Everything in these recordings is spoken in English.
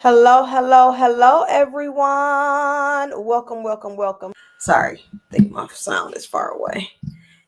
Hello, everyone. Welcome. Sorry, I think my sound is far away.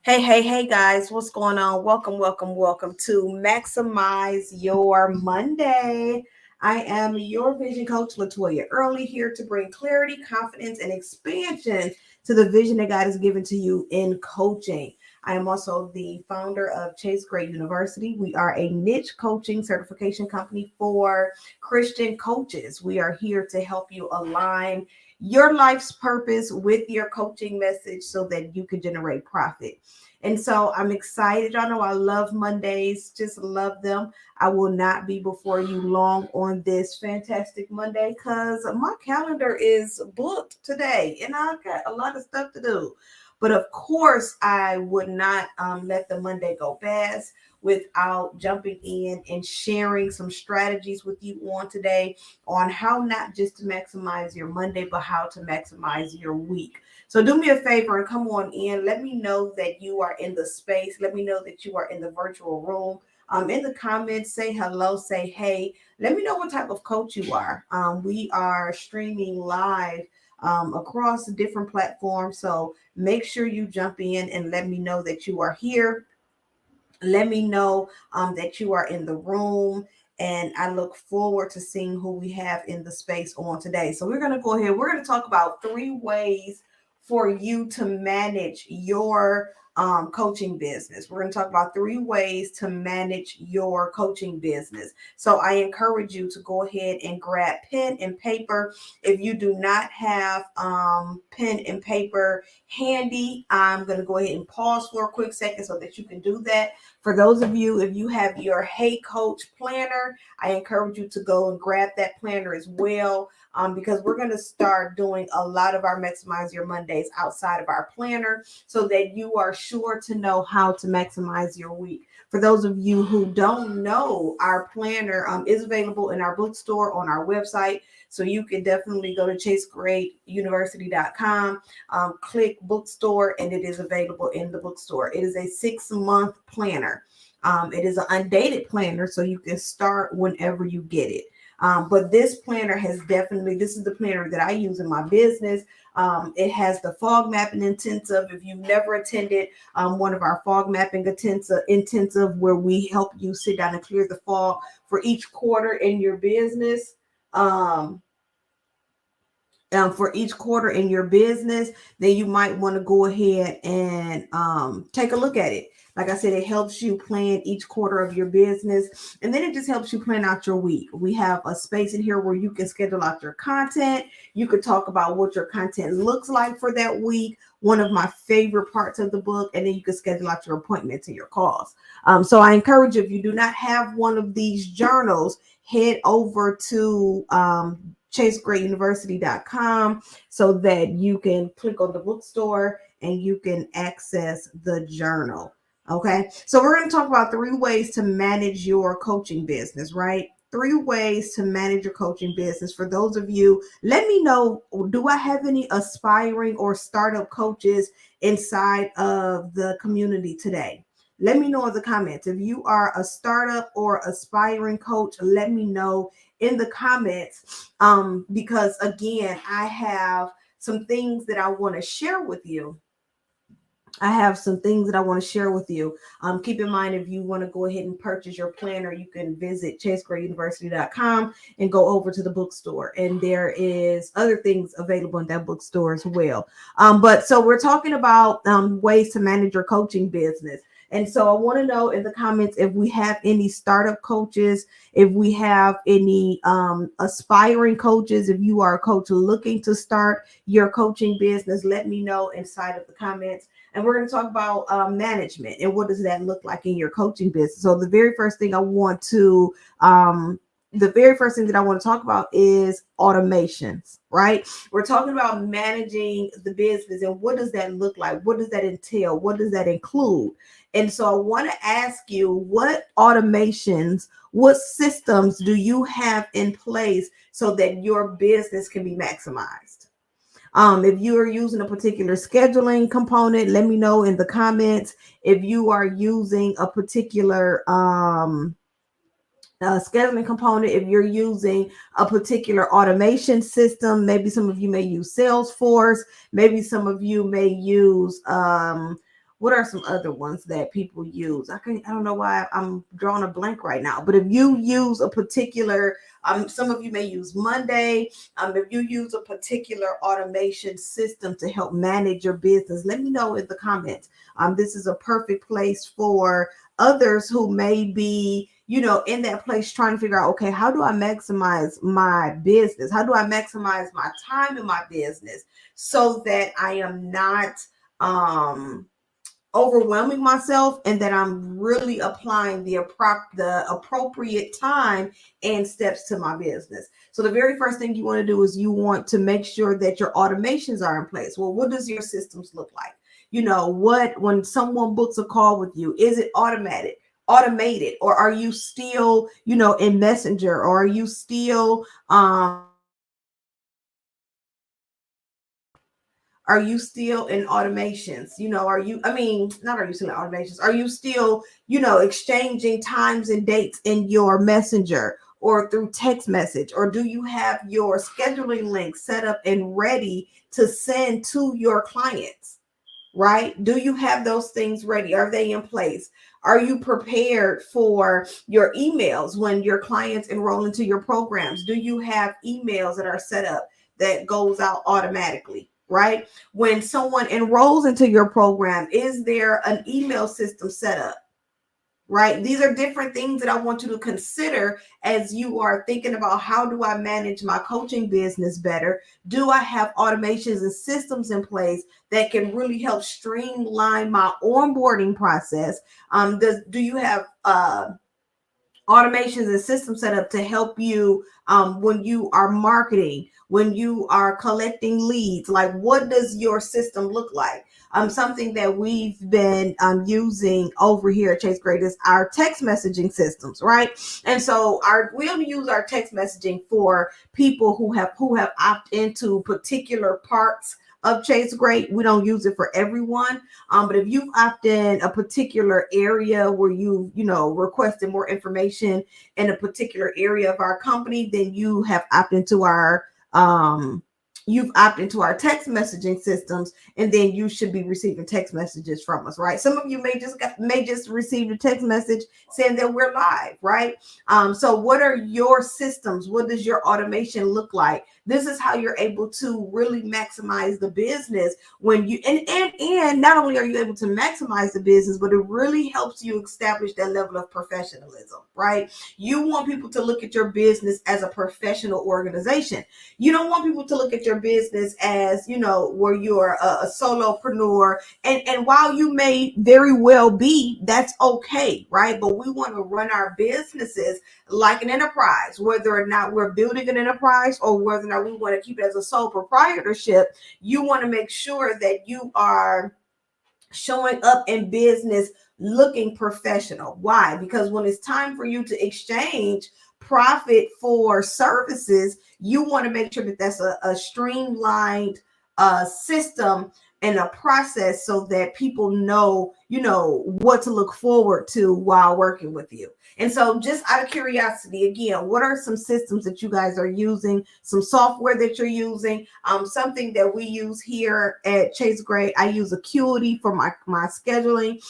Hey, guys, what's going on? Welcome to Maximize Your Monday. I am your vision coach, LaToya, early here to bring clarity, confidence, and expansion to the vision that God has given to you in coaching. I am also the founder of Chase Gray University. We are a niche coaching certification company for Christian coaches. We are here to help you align your life's purpose with your coaching message so that you can generate profit. And so I'm excited. Y'all know I love Mondays, just love them. I will not be before you long on this fantastic Monday because my calendar is booked today and I've got a lot of stuff to do. But of course, I would not let the Monday go past without jumping in and sharing some strategies with you on today on how not just to maximize your Monday, but how to maximize your week. So do me a favor and come on in. Let me know that you are in the space. Let me know that you are in the virtual room. In the comments, say hello, say hey. Let me know what type of coach you are. We are streaming live across different platforms. So make sure you jump in and let me know that you are here. Let me know that you are in the room. And I look forward to seeing who we have in the space on today. So we're going to go ahead. We're going to talk about 3 ways for you to manage your coaching business. We're going to talk about 3 ways to manage your coaching business. So I encourage you to go ahead and grab pen and paper. If you do not have pen and paper handy, I'm going to go ahead and pause for a quick second so that you can do that. For those of you, if you have your Hey Coach planner, I encourage you to go and grab that planner as well. Because we're going to start doing a lot of our Maximize Your Mondays outside of our planner so that you are sure to know how to maximize your week. For those of you who don't know, our planner is available in our bookstore on our website. So you can definitely go to chasegradeuniversity.com, click bookstore, and it is available in the bookstore. It is a 6-month planner. It is an undated planner, so you can start whenever you get it. But this planner this is the planner that I use in my business. It has the fog mapping intensive. If you've never attended one of our fog mapping intensive where we help you sit down and clear the fog for each quarter in your business, then you might want to go ahead and take a look at it. Like I said, it helps you plan each quarter of your business, and then it just helps you plan out your week. We have a space in here where you can schedule out your content. You could talk about what your content looks like for that week, one of my favorite parts of the book, and then you can schedule out your appointments and your calls. So I encourage you, if you do not have one of these journals, head over to chasegreatuniversity.com so that you can click on the bookstore and you can access the journal. Okay, so we're going to talk about 3 ways to manage your coaching business, right? 3 ways to manage your coaching business. For those of you, let me know, do I have any aspiring or startup coaches inside of the community today? Let me know in the comments. If you are a startup or aspiring coach, let me know in the comments, because again, I have some things that I want to share with you. Keep in mind, if you want to go ahead and purchase your planner, you can visit chasegreatuniversity.com and go over to the bookstore. And there is other things available in that bookstore as well. But so we're talking about ways to manage your coaching business. And so I want to know in the comments if we have any startup coaches, if we have any aspiring coaches. If you are a coach looking to start your coaching business, let me know inside of the comments. And we're going to talk about management and what does that look like in your coaching business. So the very first thing that I want to talk about is automations, right? We're talking about managing the business and what does that look like? What does that entail? What does that include? And so I want to ask you, what automations, what systems do you have in place so that your business can be maximized? If you are using a particular scheduling component, let me know in the comments. If you are using a particular scheduling component, if you're using a particular automation system, maybe some of you may use Salesforce, maybe some of you may use what are some other ones that people use? I don't know why I'm drawing a blank right now, but if you use a particular, some of you may use Monday. If you use a particular automation system to help manage your business, let me know in the comments. This is a perfect place for others who may be, in that place trying to figure out, okay, how do I maximize my business? How do I maximize my time in my business so that I am not overwhelming myself, and that I'm really applying the appropriate time and steps to my business. So the very first thing you want to do is you want to make sure that your automations are in place. Well, what does your systems look like? When someone books a call with you, is it automated, or are you still, in Messenger, or are you still are you still in automations? Are you still in automations? Are you still, exchanging times and dates in your messenger or through text message? Or do you have your scheduling link set up and ready to send to your clients? Right? Do you have those things ready? Are they in place? Are you prepared for your emails when your clients enroll into your programs? Do you have emails that are set up that goes out automatically? Right? When someone enrolls into your program, is there an email system set up? Right? These are different things that I want you to consider as you are thinking about, how do I manage my coaching business better? Do I have automations and systems in place that can really help streamline my onboarding process? Do you have automations and systems set up to help you when you are marketing, when you are collecting leads? Like, what does your system look like? Something that we've been using over here at Chase Great is our text messaging systems, right? And so we only use our text messaging for people who have opted into particular parts of Chase Great. We don't use it for everyone. But if you've opted in a particular area where you requested more information in a particular area of our company, then you have opted into our you've opted into our text messaging systems, and then you should be receiving text messages from us, right? Some of you may just receive a text message saying that we're live, right? So what are your systems? What does your automation look like? This is how you're able to really maximize the business when you and not only are you able to maximize the business, but it really helps you establish that level of professionalism, right? You want people to look at your business as a professional organization. You don't want people to look at your business as, where you're a solopreneur. And while you may very well be, that's okay, right? But we want to run our businesses like an enterprise, whether or not we're building an enterprise or whether or not we want to keep it as a sole proprietorship. You want to make sure that you are showing up in business looking professional. Why? Because when it's time for you to exchange profit for services, you want to make sure that that's a streamlined system and a process so that people know, what to look forward to while working with you. And so just out of curiosity, again, what are some systems that you guys are using, some software that you're using? Something that we use here at Chase Gray, I use Acuity for my scheduling.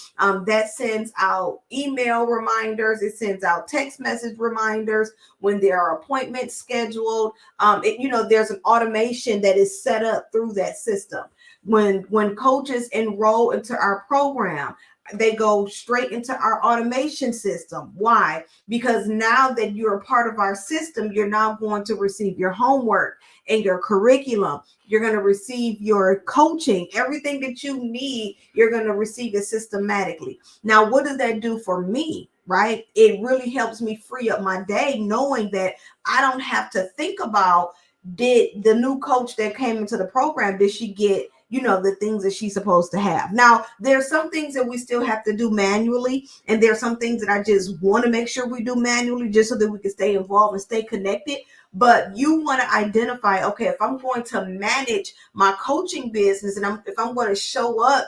That sends out email reminders. It sends out text message reminders when there are appointments scheduled. There's an automation that is set up through that system. When coaches enroll into our program, they go straight into our automation system. Why? Because now that you're a part of our system, you're now going to receive your homework and your curriculum. You're going to receive your coaching. Everything that you need, you're going to receive it systematically. Now, what does that do for me? Right? It really helps me free up my day knowing that I don't have to think about, did the new coach that came into the program, did she get the things that she's supposed to have? Now, there's some things that we still have to do manually, and there's some things that I just want to make sure we do manually just so that we can stay involved and stay connected. But you want to identify, okay, if I'm going to manage my coaching business and if I'm going to show up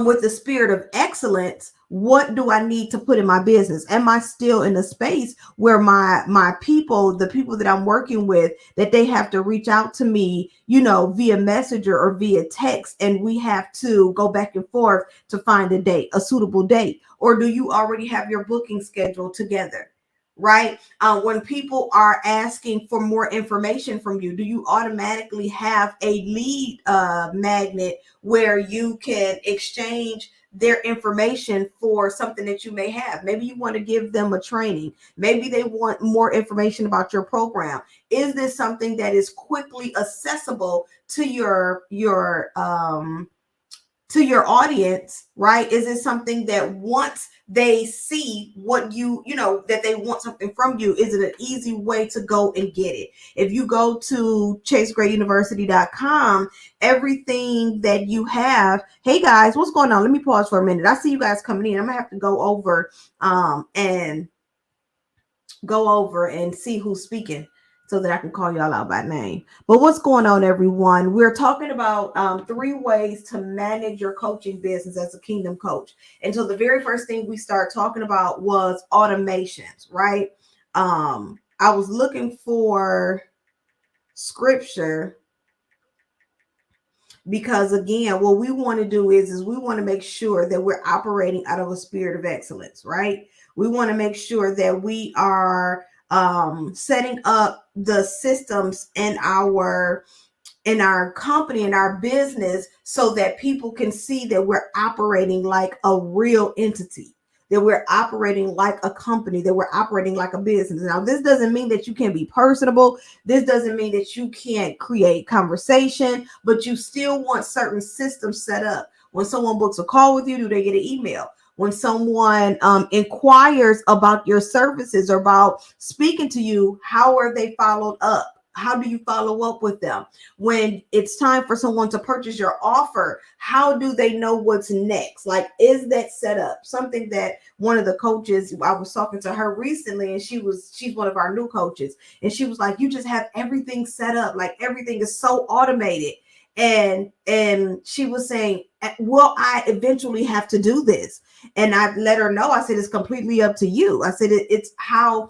with the spirit of excellence, what do I need to put in my business? Am I still in a space where my people, the people that I'm working with, that they have to reach out to me, via messenger or via text, and we have to go back and forth to find a suitable date? Or do you already have your booking schedule together? Right? When people are asking for more information from you, do you automatically have a lead magnet where you can exchange their information for something that you may have? Maybe you want to give them a training. Maybe they want more information about your program. Is this something that is quickly accessible to your audience, right? Is it something that once they see what that they want something from you, is it an easy way to go and get it? If you go to chasegrayuniversity.com, everything that you have, hey guys, what's going on? Let me pause for a minute. I see you guys coming in. I'm gonna have to go over and see who's speaking, so that I can call y'all out by name. But what's going on, everyone? We're talking about 3 ways to manage your coaching business as a Kingdom coach. And so the very first thing we started talking about was automations, right? I was looking for scripture because, again, what we want to do is we want to make sure that we're operating out of a spirit of excellence, right? We want to make sure that we are setting up the systems in our company, in our business, so that people can see that we're operating like a real entity, that we're operating like a company, that we're operating like a business. Now, this doesn't mean that you can't be personable. This doesn't mean that you can't create conversation, but you still want certain systems set up. When someone books a call with you, do they get an email? When someone inquires about your services or about speaking to you, how are they followed up? How do you follow up with them? When it's time for someone to purchase your offer, how do they know what's next? Like, is that set up? Something that one of the coaches, I was talking to her recently, and she's one of our new coaches, and she was like, you just have everything set up. Like, everything is so automated. And she was saying, well, I eventually have to do this. And I let her know, I said, it's completely up to you. I said, it's how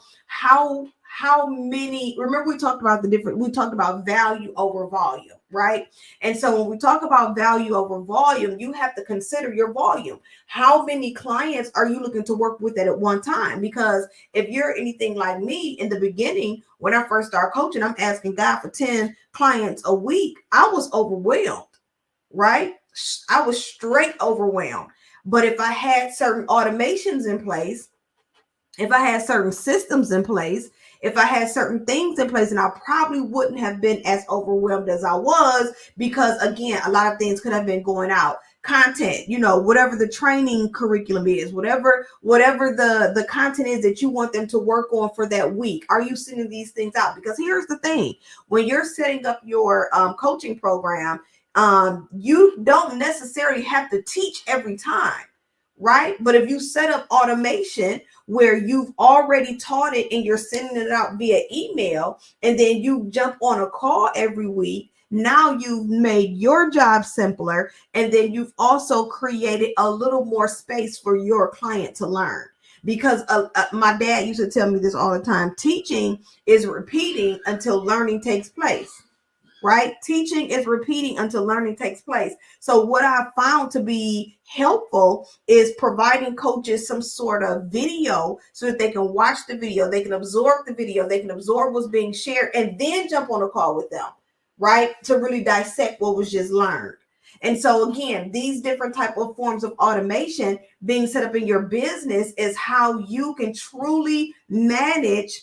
how many, remember we talked about we talked about value over volume, right? And so when we talk about value over volume, you have to consider your volume. How many clients are you looking to work with at one time? Because if you're anything like me, in the beginning, when I first started coaching, I'm asking God for 10 clients a week. I was overwhelmed, right? I was straight overwhelmed. But if I had certain automations in place, if I had certain systems in place, if I had certain things in place, and I probably wouldn't have been as overwhelmed as I was, because again, a lot of things could have been going out. Content, whatever the training curriculum is, whatever the content is that you want them to work on for that week. Are you sending these things out? Because here's the thing: when you're setting up your coaching program, you don't necessarily have to teach every time, right? But if you set up automation where you've already taught it and you're sending it out via email, and then you jump on a call every week, now you've made your job simpler, and then you've also created a little more space for your client to learn. Because my dad used to tell me this all the time: teaching is repeating until learning takes place. Right? Teaching is repeating until learning takes place. So what I found to be helpful is providing coaches some sort of video so that they can watch the video, they can absorb the video, they can absorb what's being shared, and then jump on a call with them, right? To really dissect what was just learned. And so again, these different type of forms of automation being set up in your business is how you can truly manage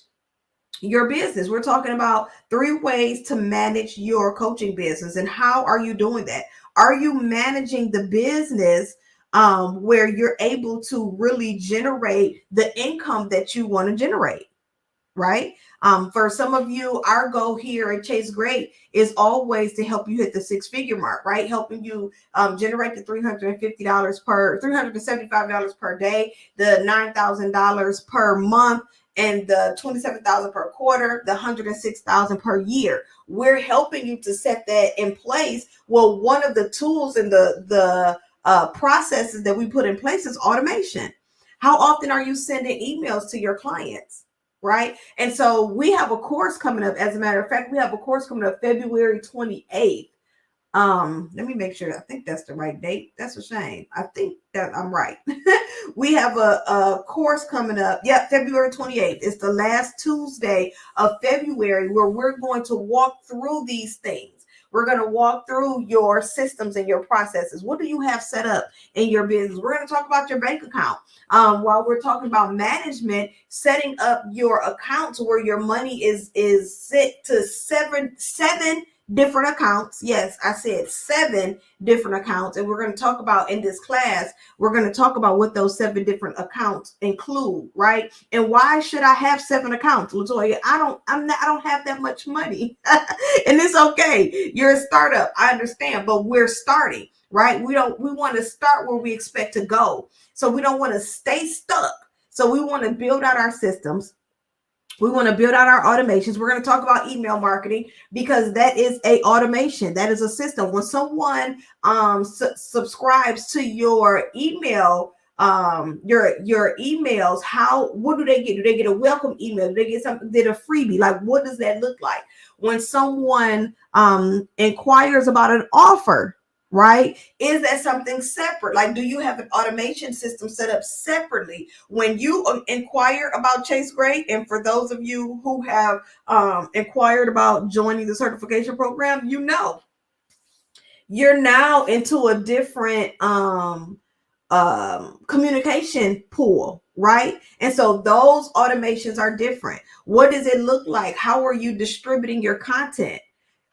your business. We're talking about 3 ways to manage your coaching business. And how are you doing that? Are you managing the business where you're able to really generate the income that you want to generate? Right? For some of you, our goal here at Chase Great is always to help you hit the 6-figure mark, right? Helping you generate the $375 per day, the $9,000 per month, and the $27,000 per quarter, the $106,000 per year. We're helping you to set that in place. Well, one of the tools and the processes that we put in place is automation. How often are you sending emails to your clients? Right? And so we have a course coming up. As a matter of fact, we have a course coming up February 28th. Let me make sure. I think that's the right date. That's a shame. I think that I'm right. We have a course coming up. Yep, February 28th. It's the last Tuesday of February, where we're going to walk through these things. We're going to walk through your systems and your processes. What do you have set up in your business? We're going to talk about your bank account. While we're talking about management, setting up your accounts where your money is set to seven different accounts. Yes, I said 7 different accounts. And we're going to talk about, in this class, we're going to talk about what those 7 different accounts include, right? And why should I have 7 accounts, LaToya? I don't have that much money. And it's okay. You're a startup. I understand, but we're starting, right? We want to start where we expect to go. So we don't want to stay stuck. So we want to build out our systems. We want to build out our automations. We're going to talk about email marketing, because that is a automation. That is a system. When someone subscribes to your email, your emails, what do they get? Do they get a welcome email? Do they get something, did a freebie? Like, what does that look like? When someone inquires about an offer, right? Is that something separate? Like, do you have an automation system set up separately when you inquire about Chase Great? And for those of you who have inquired about joining the certification program, you're now into a different communication pool, right? And so those automations are different. What does it look like? How are you distributing your content?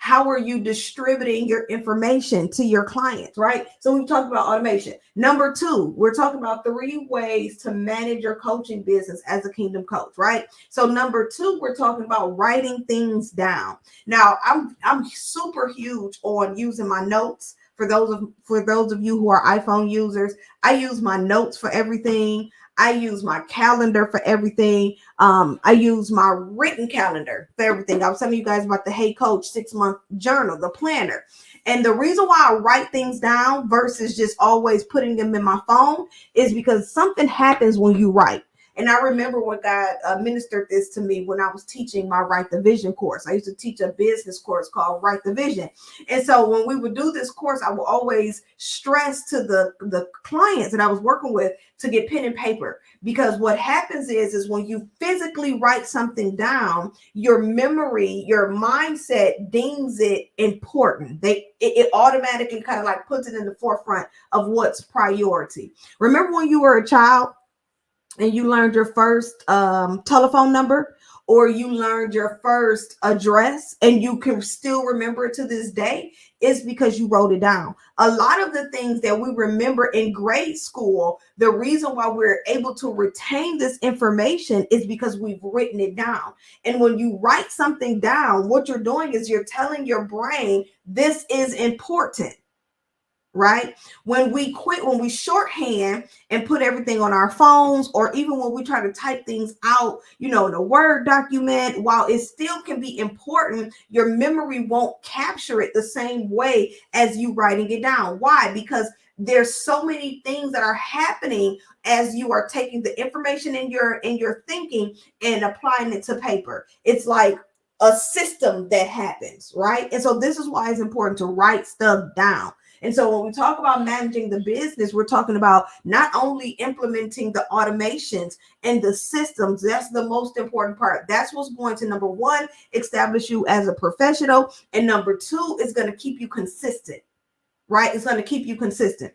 How are you distributing your information to your clients, right? So we've talked about automation. Number 2, we're talking about 3 ways to manage your coaching business as a kingdom coach, right? So number 2, we're talking about writing things down. Now, I'm super huge on using my notes. For those of you who are iPhone users, I use my notes for everything. I use my calendar for everything. I use my written calendar for everything. I was telling you guys about the Hey Coach 6-month journal, the planner. And the reason why I write things down versus just always putting them in my phone is because something happens when you write. And I remember when God ministered this to me when I was teaching my Write the Vision course. I used to teach a business course called Write the Vision. And so when we would do this course, I would always stress to the clients that I was working with to get pen and paper, because what happens is when you physically write something down, your memory, your mindset deems it important. It automatically kind of like puts it in the forefront of what's priority. Remember when you were a child and you learned your first telephone number, or you learned your first address and you can still remember it to this day? Is because you wrote it down. A lot of the things that we remember in grade school, the reason why we're able to retain this information is because we've written it down. And when you write something down, what you're doing is you're telling your brain, this is important. Right? When we shorthand and put everything on our phones, or even when we try to type things out, in a Word document, while it still can be important, your memory won't capture it the same way as you writing it down. Why? Because there's so many things that are happening as you are taking the information in your thinking and applying it to paper. It's like a system that happens, right? And so this is why it's important to write stuff down. And so when we talk about managing the business, we're talking about not only implementing the automations and the systems. That's the most important part. That's what's going to, number one, establish you as a professional. And number two, is going to keep you consistent, right? It's going to keep you consistent.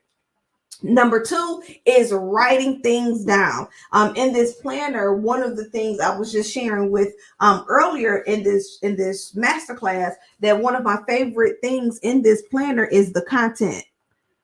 Number two is writing things down. In this planner, one of the things I was just sharing with earlier in this masterclass, that one of my favorite things in this planner is the content.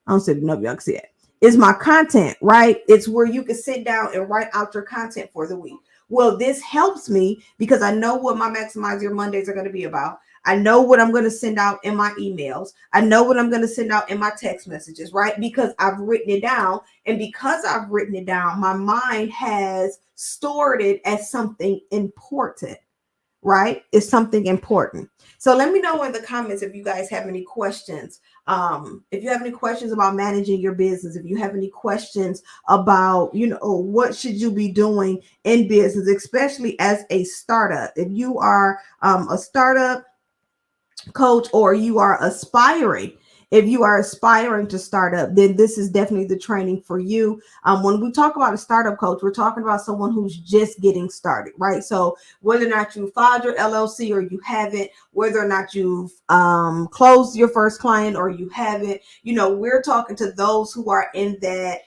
I don't know if y'all can see it. It's my content, right? It's where you can sit down and write out your content for the week. Well, this helps me because I know what my Maximize Your Mondays are going to be about. I know what I'm going to send out in my emails. I know what I'm going to send out in my text messages, right? Because I've written it down. And because I've written it down, my mind has stored it as something important, right? It's something important. So let me know in the comments if you guys have any questions. If you have any questions about managing your business, if you have any questions about, what should you be doing in business, especially as a startup. If you are a startup coach, or you are aspiring, if you are aspiring to start up, then this is definitely the training for you. When we talk about a startup coach, we're talking about someone who's just getting started, right? So whether or not you filed your LLC or you haven't, whether or not you've closed your first client or you haven't, we're talking to those who are in that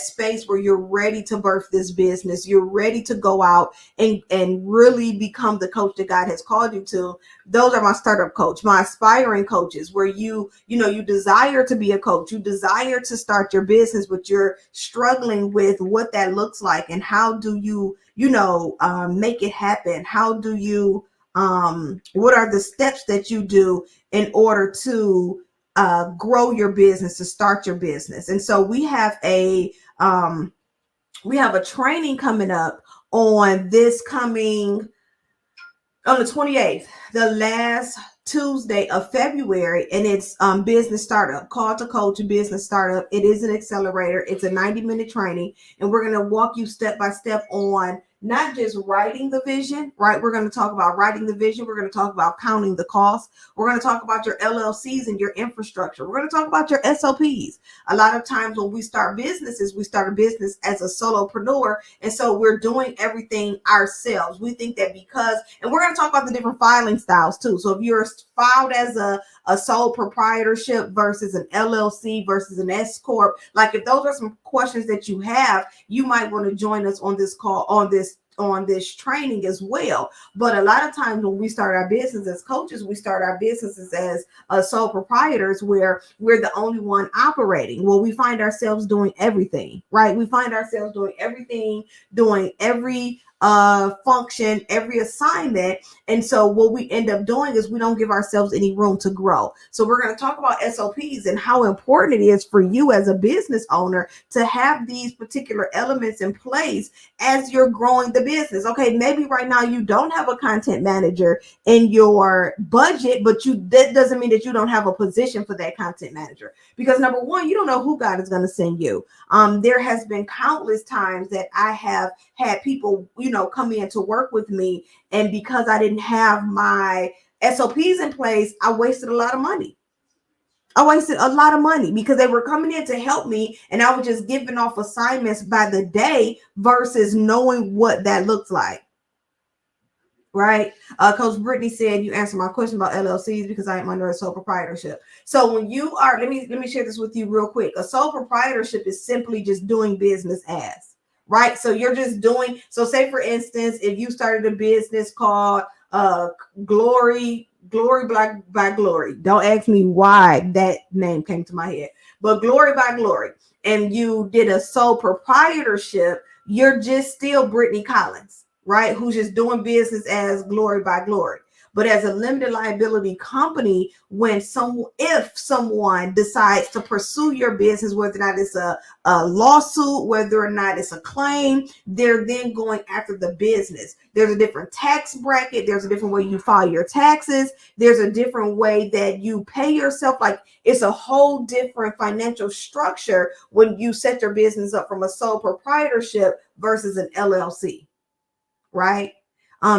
space where you're ready to birth this business. You're ready to go out and really become the coach that God has called you to. Those are my startup coach, my aspiring coaches, where you desire to be a coach. You desire to start your business, but you're struggling with what that looks like and how do you, make it happen? How do you, what are the steps that you do in order to grow your business, to start your business? And so we have a training coming up on the 28th, the last Tuesday of February, and it's business startup, call to coach business startup. It is an accelerator. It's a 90-minute training, and we're going to walk you step by step on not just writing the vision, right? We're going to talk about writing the vision. We're going to talk about counting the cost. We're going to talk about your LLCs and your infrastructure. We're going to talk about your SOPs. A lot of times when we start businesses, we start a business as a solopreneur. And so we're doing everything ourselves. We think that and we're going to talk about the different filing styles too. So if you're filed as a sole proprietorship versus an LLC versus an S Corp, like if those are some questions that you have, you might want to join us on this call, on this training as well. But a lot of times when we start our business as coaches, we start our businesses as sole proprietors, where we're the only one operating. Well, we find ourselves doing everything, right? We find ourselves doing everything, doing every function, every assignment. And so what we end up doing is we don't give ourselves any room to grow. So we're going to talk about SOPs and how important it is for you as a business owner to have these particular elements in place as you're growing the business. Okay, maybe right now you don't have a content manager in your budget, but that doesn't mean that you don't have a position for that content manager, because number one, you don't know who God is going to send you. There has been countless times that I have had people, come in to work with me, and because I didn't have my SOPs in place, I wasted a lot of money. Because they were coming in to help me, and I was just giving off assignments by the day versus knowing what that looks like. Right. Coach Brittany said, you answered my question about LLCs because I am under a sole proprietorship. So when you are, let me share this with you real quick. A sole proprietorship is simply just doing business as, right? So you're just doing, so say for instance, if you started a business called Glory by Glory. Don't ask me why that name came to my head, but Glory by Glory, and you did a sole proprietorship, you're just still Brittany Collins, right? Who's just doing business as Glory by Glory. But as a limited liability company, if someone decides to pursue your business, whether or not it's a lawsuit, whether or not it's a claim, they're then going after the business. There's a different tax bracket. There's a different way you file your taxes. There's a different way that you pay yourself. Like, it's a whole different financial structure when you set your business up from a sole proprietorship versus an LLC, right?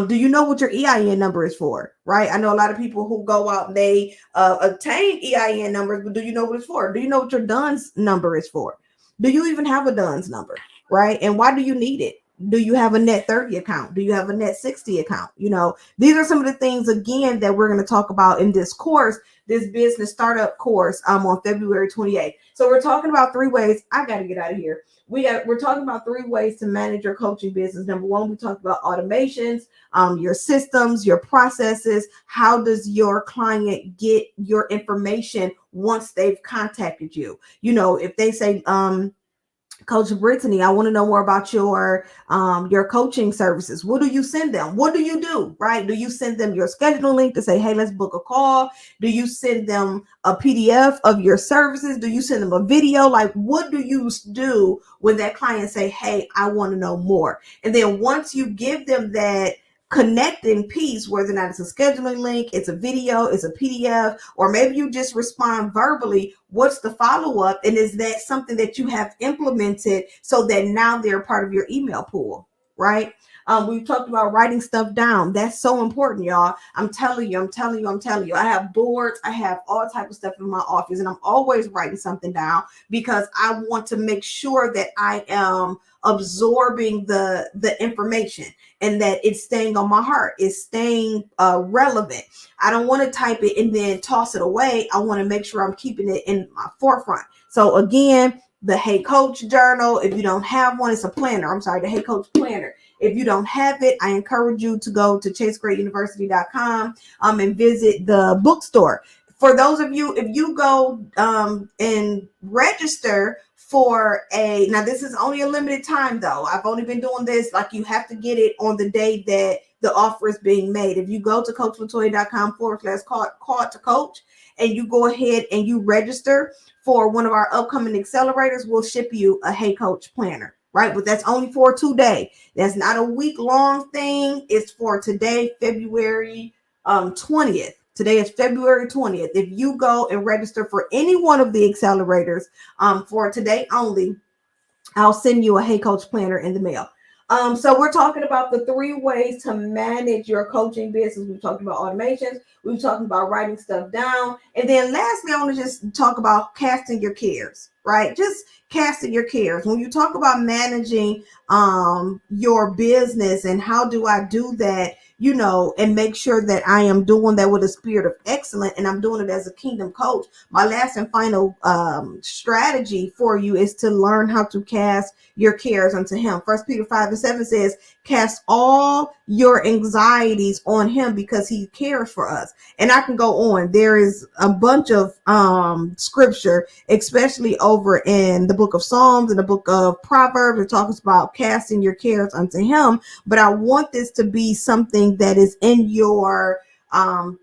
Do you know what your EIN number is for? Right? I know a lot of people who go out and they obtain EIN numbers, but do you know what it's for? Do you know what your DUNS number is for? Do you even have a DUNS number? Right? And why do you need it? Do you have a net 30 account? Do you have a net 60 account? These are some of the things, again, that we're going to talk about in this course, this business startup course on February 28th. So we're talking about 3 ways. I got to get out of here. We're talking about 3 ways to manage your coaching business. Number 1, we talked about automations, your systems, your processes. How does your client get your information once they've contacted you? If they say, Coach Brittany, I want to know more about your coaching services. What do you send them? What do you do? Right? Do you send them your schedule link to say, hey, let's book a call? Do you send them a PDF of your services? Do you send them a video? Like, what do you do when that client say, hey, I want to know more? And then once you give them that connecting piece, whether or not it's a scheduling link, it's a video, it's a PDF, or maybe you just respond verbally, what's the follow-up? And is that something that you have implemented so that now they're part of your email pool, right? We've talked about writing stuff down. That's so important, y'all. I'm telling you. I have boards. I have all type of stuff in my office, and I'm always writing something down because I want to make sure that I am absorbing the information and that it's staying on my heart. It's staying relevant. I don't want to type it and then toss it away. I want to make sure I'm keeping it in my forefront. So again, the Hey Coach journal, if you don't have one, it's a planner. I'm sorry, the Hey Coach planner. If you don't have it, I encourage you to go to chasegreatuniversity.com and visit the bookstore. For those of you, if you go and register for now this is only a limited time though. I've only been doing this, like, you have to get it on the day that the offer is being made. If you go to coachlatoya.com/call to coach and you go ahead and you register for one of our upcoming accelerators, we'll ship you a Hey Coach planner. Right? But that's only for today. That's not a week-long thing. It's for today, February 20th. Today is February 20th. If you go and register for any one of the accelerators for today only, I'll send you a Hey Coach planner in the mail. So we're talking about the 3 ways to manage your coaching business. We've talked about automations. We've talked about writing stuff down. And then lastly, I want to just talk about casting your cares, right? Just casting your cares. When you talk about managing your business and how do I do that, and make sure that I am doing that with a spirit of excellence and I'm doing it as a kingdom coach. My last and final strategy for you is to learn how to cast your cares unto him. 1 Peter 5:7 says, cast all your anxieties on him because he cares for us. And I can go on. There is a bunch of scripture, especially over in the book of Psalms and the book of Proverbs. It talks about casting your cares unto him. But I want this to be something that is in your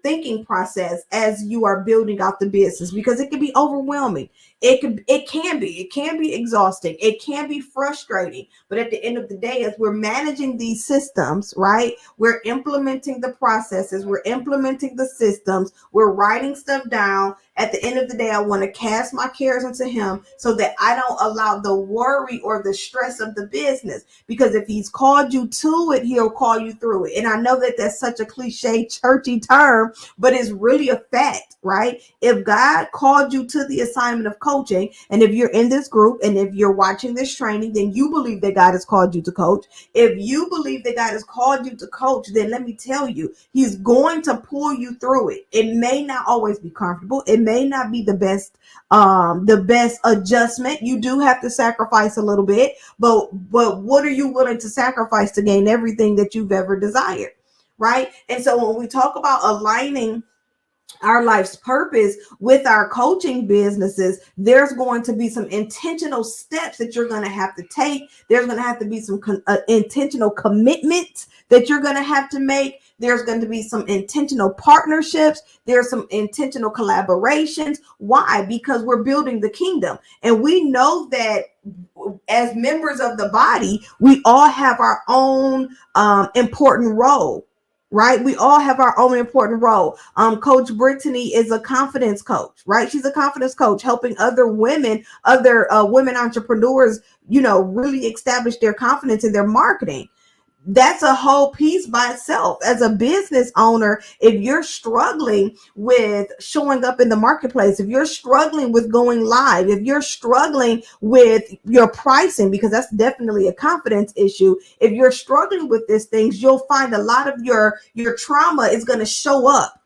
thinking process as you are building out the business, because it can be overwhelming. It can be exhausting. It can be frustrating. But at the end of the day, as we're managing these systems, right? We're implementing the processes, we're implementing the systems, we're writing stuff down. At the end of the day, I want to cast my cares into him so that I don't allow the worry or the stress of the business. Because if he's called you to it, he'll call you through it. And I know that that's such a cliche, churchy term, but it's really a fact, right? If God called you to the assignment of coaching, and if you're in this group and if you're watching this training, then you believe that God has called you to coach. If you believe that God has called you to coach, then let me tell you, he's going to pull you through it. It may not always be comfortable. It may not be the best adjustment. You do have to sacrifice a little bit, but what are you willing to sacrifice to gain everything that you've ever desired, right? And so when we talk about aligning our life's purpose with our coaching businesses, there's going to be some intentional steps that you're going to have to take. There's going to have to be some intentional commitments that you're going to have to make. There's going to be some intentional partnerships. There's some intentional collaborations. Why? Because we're building the kingdom. And we know that as members of the body, we all have our own important role. Right? We all have our own important role. Coach Brittany is a confidence coach, right? She's a confidence coach helping other women entrepreneurs, really establish their confidence in their marketing. That's a whole piece by itself. As a business owner, if you're struggling with showing up in the marketplace, if you're struggling with going live, if you're struggling with your pricing, because that's definitely a confidence issue, if you're struggling with these things, you'll find a lot of your trauma is going to show up.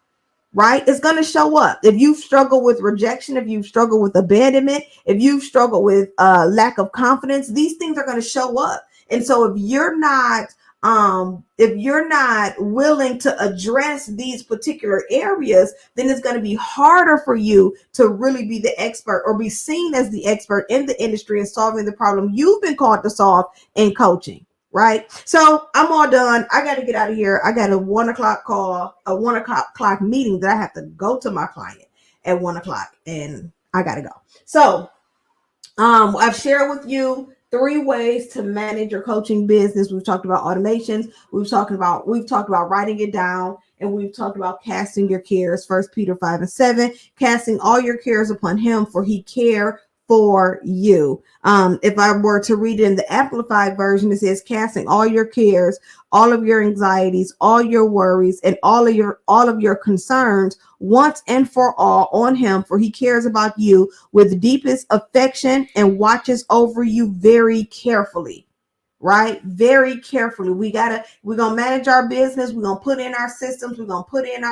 Right? It's going to show up. If you've struggled with rejection, if you've struggled with abandonment, if you've struggled with lack of confidence, these things are going to show up. And so if you're not willing to address these particular areas, then it's going to be harder for you to really be the expert or be seen as the expert in the industry and solving the problem you've been called to solve in coaching. Right. So I'm all done. I got to get out of here. I got a 1 o'clock call, a 1 o'clock meeting that I have to go to my client at 1 o'clock, and I got to go. So I've shared with you 3 ways to manage your coaching business. We've talked about automations. We've talked about writing it down, and we've talked about casting your cares. 1 Peter 5:7, casting all your cares upon him, for he cares for you. If I were to read it in the Amplified version, it says, casting all your cares, all of your anxieties, all your worries, and all of your concerns once and for all on him, for he cares about you with deepest affection and watches over you very carefully. Right? Very carefully. We're going to manage our business. We're going to put in our systems. We're going to put in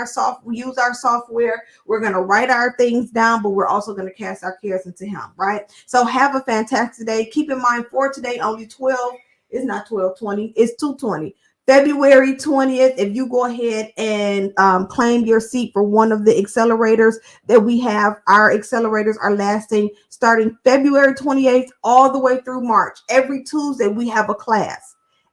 use our software. We're going to write our things down, but we're also going to cast our cares into him. Right? So have a fantastic day. Keep in mind, for today, only 12, it's not 12:20, it's 2:20. February 20th, if you go ahead and claim your seat for one of the accelerators that we have, our accelerators are lasting starting February 28th all the way through March. Every Tuesday, we have a class.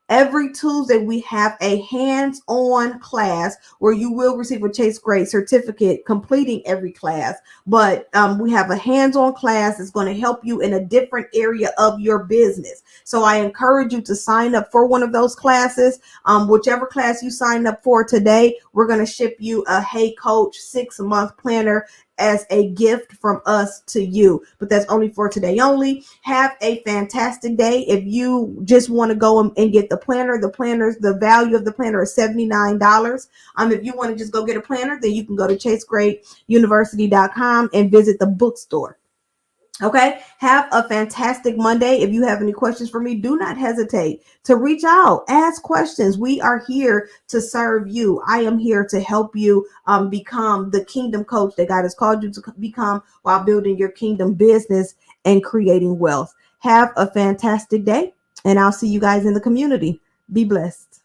Every Tuesday, we have a hands-on class where you will receive a Chase Grade certificate completing every class. But we have a hands-on class that's going to help you in a different area of your business. So I encourage you to sign up for one of those classes. Whichever class you sign up for today, we're going to ship you a Hey Coach 6-month planner as a gift from us to you, but that's only for today only. Have a fantastic day. If you just want to go and get the the value of the planner is $79. If you want to just go get a planner, then you can go to chasegradeuniversity.com and visit the bookstore. Okay, have a fantastic Monday. If you have any questions for me, do not hesitate to reach out, ask questions. We are here to serve you. I am here to help you become the kingdom coach that God has called you to become while building your kingdom business and creating wealth. Have a fantastic day, and I'll see you guys in the community. Be blessed.